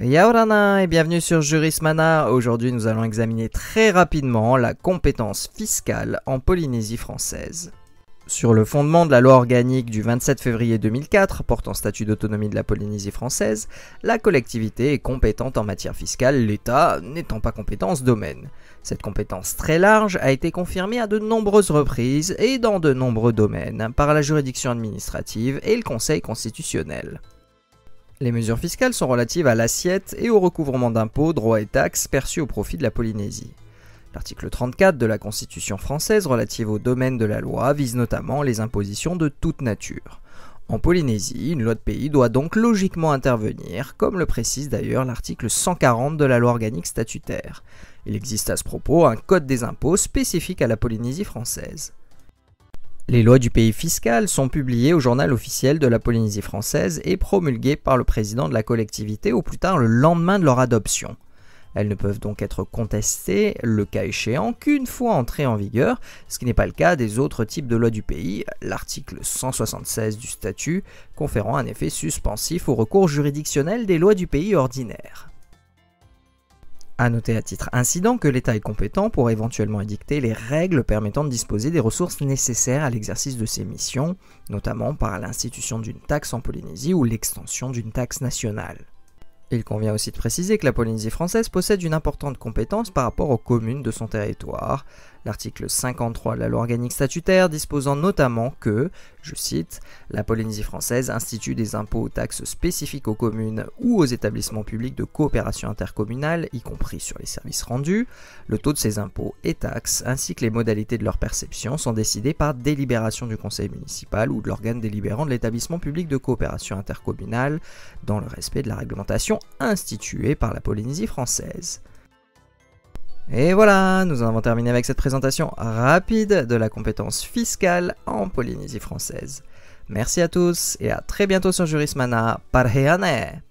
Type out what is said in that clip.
Yaorana et bienvenue sur Jurismana. Aujourd'hui nous allons examiner très rapidement la compétence fiscale en Polynésie française. Sur le fondement de la loi organique du 27 février 2004 portant statut d'autonomie de la Polynésie française, la collectivité est compétente en matière fiscale, l'État n'étant pas compétent en ce domaine. Cette compétence très large a été confirmée à de nombreuses reprises et dans de nombreux domaines par la juridiction administrative et le Conseil constitutionnel. Les mesures fiscales sont relatives à l'assiette et au recouvrement d'impôts, droits et taxes perçus au profit de la Polynésie. L'article 34 de la Constitution française relative au domaine de la loi vise notamment les impositions de toute nature. En Polynésie, une loi de pays doit donc logiquement intervenir, comme le précise d'ailleurs l'article 140 de la loi organique statutaire. Il existe à ce propos un code des impôts spécifique à la Polynésie française. Les lois du pays fiscal sont publiées au journal officiel de la Polynésie française et promulguées par le président de la collectivité au plus tard le lendemain de leur adoption. Elles ne peuvent donc être contestées, le cas échéant, qu'une fois entrées en vigueur, ce qui n'est pas le cas des autres types de lois du pays, l'article 176 du statut conférant un effet suspensif au recours juridictionnel des lois du pays ordinaires. A noter à titre incident que l'État est compétent pour éventuellement édicter les règles permettant de disposer des ressources nécessaires à l'exercice de ses missions, notamment par l'institution d'une taxe en Polynésie ou l'extension d'une taxe nationale. Il convient aussi de préciser que la Polynésie française possède une importante compétence par rapport aux communes de son territoire. L'article 53 de la loi organique statutaire disposant notamment que, je cite, « La Polynésie française institue des impôts ou taxes spécifiques aux communes ou aux établissements publics de coopération intercommunale, y compris sur les services rendus. Le taux de ces impôts et taxes, ainsi que les modalités de leur perception, sont décidés par délibération du conseil municipal ou de l'organe délibérant de l'établissement public de coopération intercommunale, dans le respect de la réglementation instituée par la Polynésie française. » Et voilà, nous en avons terminé avec cette présentation rapide de la compétence fiscale en Polynésie française. Merci à tous et à très bientôt sur Jurismana. Parheane!